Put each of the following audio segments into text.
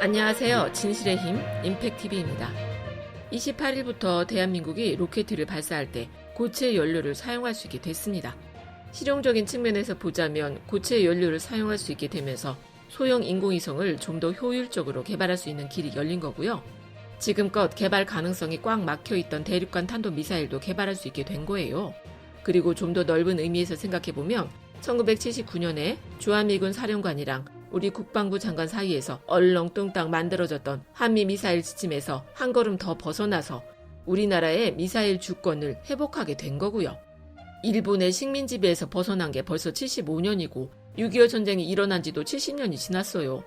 안녕하세요. 진실의 힘 임팩TV입니다. 28일부터 대한민국이 로켓을 발사할 때 고체 연료를 사용할 수 있게 됐습니다. 실용적인 측면에서 보자면 고체 연료를 사용할 수 있게 되면서 소형 인공위성을 좀 더 효율적으로 개발할 수 있는 길이 열린 거고요. 지금껏 개발 가능성이 꽉 막혀있던 대륙간 탄도미사일도 개발할 수 있게 된 거예요. 그리고 좀 더 넓은 의미에서 생각해보면 1979년에 주한미군 사령관이랑 우리 국방부 장관 사이에서 얼렁뚱땅 만들어졌던 한미 미사일 지침에서 한 걸음 더 벗어나서 우리나라의 미사일 주권을 회복하게 된 거고요. 일본의 식민 지배에서 벗어난 게 벌써 75년이고 6.25 전쟁이 일어난 지도 70년이 지났어요.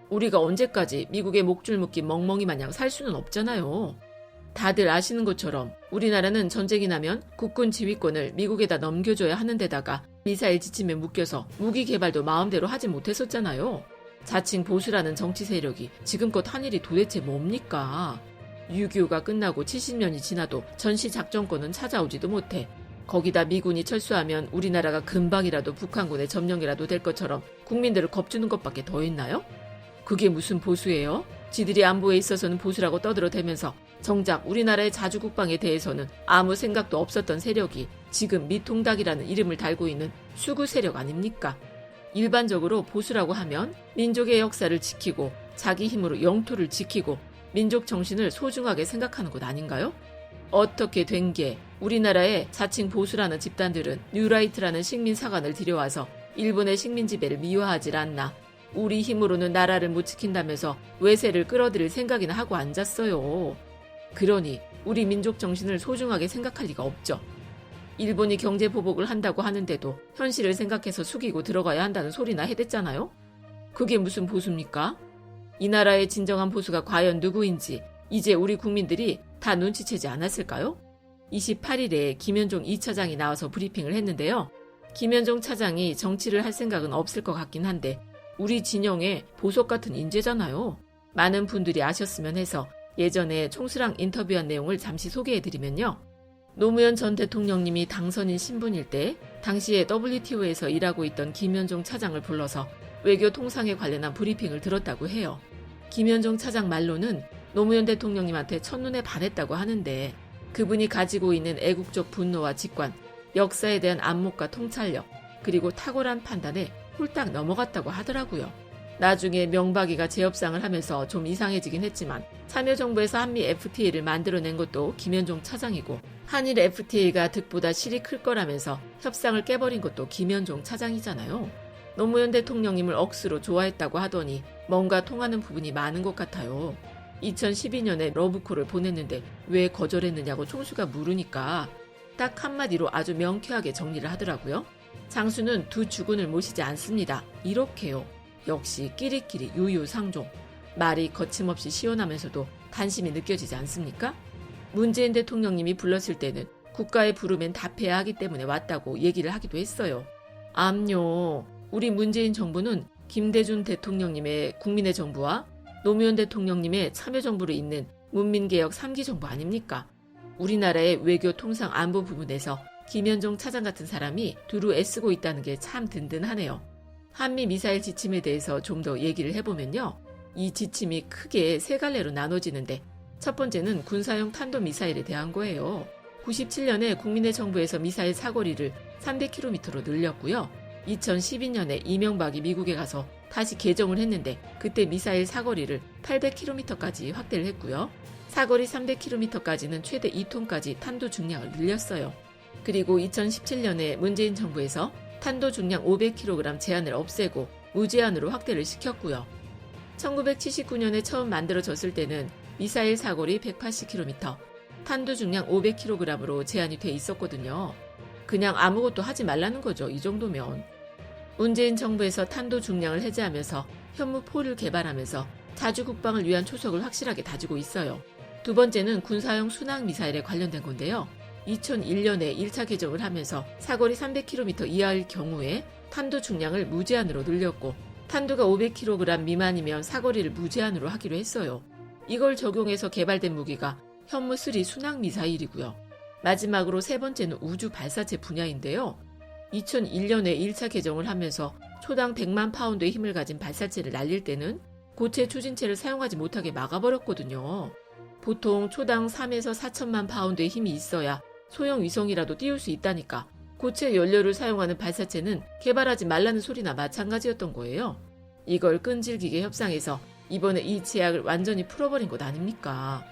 우리가 언제까지 미국의 목줄 묶인 멍멍이 마냥 살 수는 없잖아요. 다들 아시는 것처럼 우리나라는 전쟁이 나면 국군 지휘권을 미국에다 넘겨줘야 하는 데다가 미사일 지침에 묶여서 무기 개발도 마음대로 하지 못했었잖아요. 자칭 보수라는 정치 세력이 지금껏 한 일이 도대체 뭡니까? 6.25가 끝나고 70년이 지나도 전시 작전권은 찾아오지도 못해. 거기다 미군이 철수하면 우리나라가 금방이라도 북한군의 점령이라도 될 것처럼 국민들을 겁주는 것밖에 더 있나요? 그게 무슨 보수예요? 지들이 안보에 있어서는 보수라고 떠들어대면서 정작 우리나라의 자주국방에 대해서는 아무 생각도 없었던 세력이 지금 미통닭이라는 이름을 달고 있는 수구 세력 아닙니까? 일반적으로 보수라고 하면 민족의 역사를 지키고 자기 힘으로 영토를 지키고 민족 정신을 소중하게 생각하는 것 아닌가요? 어떻게 된 게 우리나라의 자칭 보수라는 집단들은 뉴라이트라는 식민사관을 들여와서 일본의 식민 지배를 미화하질 않나. 우리 힘으로는 나라를 못 지킨다면서 외세를 끌어들일 생각이나 하고 앉았어요. 그러니 우리 민족 정신을 소중하게 생각할 리가 없죠. 일본이 경제 보복을 한다고 하는데도 현실을 생각해서 숙이고 들어가야 한다는 소리나 해댔잖아요. 그게 무슨 보수입니까? 이 나라의 진정한 보수가 과연 누구인지 이제 우리 국민들이 다 눈치채지 않았을까요? 28일에 김현종 2차장이 나와서 브리핑을 했는데요. 김현종 차장이 정치를 할 생각은 없을 것 같긴 한데 우리 진영의 보석 같은 인재잖아요. 많은 분들이 아셨으면 해서 예전에 총수랑 인터뷰한 내용을 잠시 소개해드리면요. 노무현 전 대통령님이 당선인 신분일 때 당시에 WTO에서 일하고 있던 김현종 차장을 불러서 외교 통상에 관련한 브리핑을 들었다고 해요. 김현종 차장 말로는 노무현 대통령님한테 첫눈에 반했다고 하는데 그분이 가지고 있는 애국적 분노와 직관, 역사에 대한 안목과 통찰력, 그리고 탁월한 판단에 홀딱 넘어갔다고 하더라고요. 나중에 명박이가 재협상을 하면서 좀 이상해지긴 했지만 참여정부에서 한미 FTA를 만들어낸 것도 김현종 차장이고 한일 FTA가 득보다 실이 클 거라면서 협상을 깨버린 것도 김현종 차장이잖아요. 노무현 대통령님을 억수로 좋아했다고 하더니 뭔가 통하는 부분이 많은 것 같아요. 2012년에 러브콜을 보냈는데 왜 거절했느냐고 총수가 물으니까 딱 한마디로 아주 명쾌하게 정리를 하더라고요. 장수는 두 주군을 모시지 않습니다. 이렇게요. 역시 끼리끼리 유유상종. 말이 거침없이 시원하면서도 단심이 느껴지지 않습니까? 문재인 대통령님이 불렀을 때는 국가의 부름엔 답해야 하기 때문에 왔다고 얘기를 하기도 했어요. 암요. 우리 문재인 정부는 김대중 대통령님의 국민의 정부와 노무현 대통령님의 참여정부를 잇는 문민개혁 3기 정부 아닙니까? 우리나라의 외교 통상 안보 부분에서 김현종 차장 같은 사람이 두루 애쓰고 있다는 게 참 든든하네요. 한미 미사일 지침에 대해서 좀 더 얘기를 해보면요. 이 지침이 크게 세 갈래로 나눠지는데 첫 번째는 군사용 탄도미사일에 대한 거예요. 97년에 국민의 정부에서 미사일 사거리를 300km로 늘렸고요. 2012년에 이명박이 미국에 가서 다시 개정을 했는데 그때 미사일 사거리를 800km까지 확대를 했고요. 사거리 300km까지는 최대 2톤까지 탄도 중량을 늘렸어요. 그리고 2017년에 문재인 정부에서 탄도 중량 500kg 제한을 없애고 무제한으로 확대를 시켰고요. 1979년에 처음 만들어졌을 때는 미사일 사거리 180km, 탄도 중량 500kg으로 제한이 돼 있었거든요. 그냥 아무것도 하지 말라는 거죠. 이 정도면. 문재인 정부에서 탄도 중량을 해제하면서 현무포를 개발하면서 자주국방을 위한 초석을 확실하게 다지고 있어요. 두 번째는 군사용 순항미사일에 관련된 건데요. 2001년에 1차 개정을 하면서 사거리 300km 이하일 경우에 탄도 중량을 무제한으로 늘렸고 탄도가 500kg 미만이면 사거리를 무제한으로 하기로 했어요. 이걸 적용해서 개발된 무기가 현무3 순항미사일이고요. 마지막으로 세 번째는 우주 발사체 분야인데요. 2001년에 1차 개정을 하면서 초당 100만 파운드의 힘을 가진 발사체를 날릴 때는 고체 추진체를 사용하지 못하게 막아버렸거든요. 보통 초당 3에서 4천만 파운드의 힘이 있어야 소형 위성이라도 띄울 수 있다니까 고체 연료를 사용하는 발사체는 개발하지 말라는 소리나 마찬가지였던 거예요. 이걸 끈질기게 협상해서 이번에 이 제약을 완전히 풀어버린 것 아닙니까?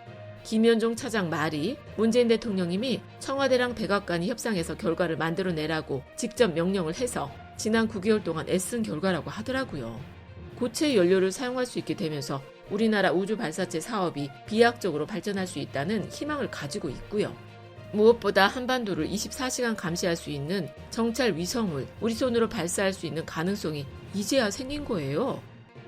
김현종 차장 말이 문재인 대통령님이 청와대랑 백악관이 협상해서 결과를 만들어내라고 직접 명령을 해서 지난 9개월 동안 애쓴 결과라고 하더라고요. 고체 연료를 사용할 수 있게 되면서 우리나라 우주 발사체 사업이 비약적으로 발전할 수 있다는 희망을 가지고 있고요. 무엇보다 한반도를 24시간 감시할 수 있는 정찰 위성을 우리 손으로 발사할 수 있는 가능성이 이제야 생긴 거예요.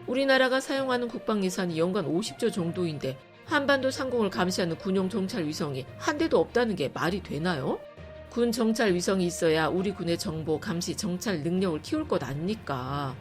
우리나라가 사용하는 국방 예산이 연간 50조 정도인데 한반도 상공을 감시하는 군용 정찰 위성이 한 대도 없다는 게 말이 되나요? 군 정찰 위성이 있어야 우리 군의 정보, 감시, 정찰 능력을 키울 것 아닙니까?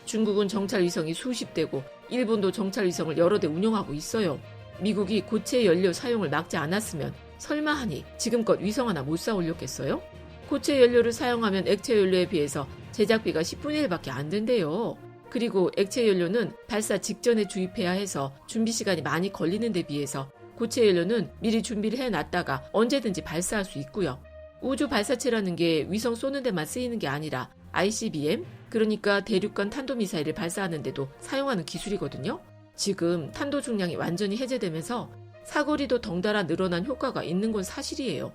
중국은 정찰 위성이 수십 대고 일본도 정찰 위성을 여러 대 운용하고 있어요. 미국이 고체 연료 사용을 막지 않았으면 설마 하니 지금껏 위성 하나 못 쌓아 올렸겠어요? 고체 연료를 사용하면 액체 연료에 비해서 제작비가 10분의 1밖에 안 된대요. 그리고 액체 연료는 발사 직전에 주입해야 해서 준비 시간이 많이 걸리는 데 비해서 고체 연료는 미리 준비를 해놨다가 언제든지 발사할 수 있고요. 우주 발사체라는 게 위성 쏘는 데만 쓰이는 게 아니라 ICBM, 그러니까 대륙간 탄도미사일을 발사하는 데도 사용하는 기술이거든요. 지금 탄도 중량이 완전히 해제되면서 사거리도 덩달아 늘어난 효과가 있는 건 사실이에요.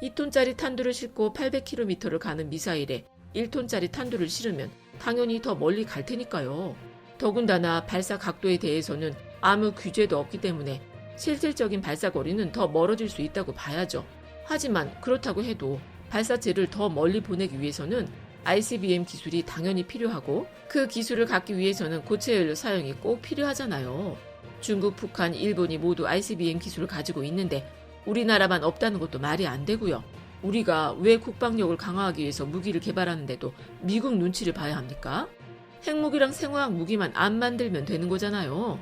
2톤짜리 탄두를 싣고 800km를 가는 미사일에 1톤짜리 탄두를 실으면 당연히 더 멀리 갈 테니까요. 더군다나 발사 각도에 대해서는 아무 규제도 없기 때문에 실질적인 발사거리는 더 멀어질 수 있다고 봐야죠. 하지만 그렇다고 해도 발사체를 더 멀리 보내기 위해서는 ICBM 기술이 당연히 필요하고 그 기술을 갖기 위해서는 고체 연료 사용이 꼭 필요하잖아요. 중국, 북한, 일본이 모두 ICBM 기술을 가지고 있는데 우리나라만 없다는 것도 말이 안 되고요. 우리가 왜 국방력을 강화하기 위해서 무기를 개발하는데도 미국 눈치를 봐야 합니까? 핵무기랑 생화학 무기만 안 만들면 되는 거잖아요.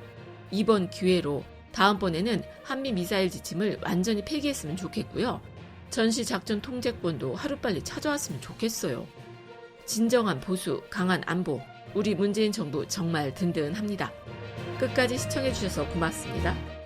이번 기회로 다음번에는 한미 미사일 지침을 완전히 폐기했으면 좋겠고요. 전시작전 통제권도 하루빨리 찾아왔으면 좋겠어요. 진정한 보수, 강한 안보, 우리 문재인 정부 정말 든든합니다. 끝까지 시청해주셔서 고맙습니다.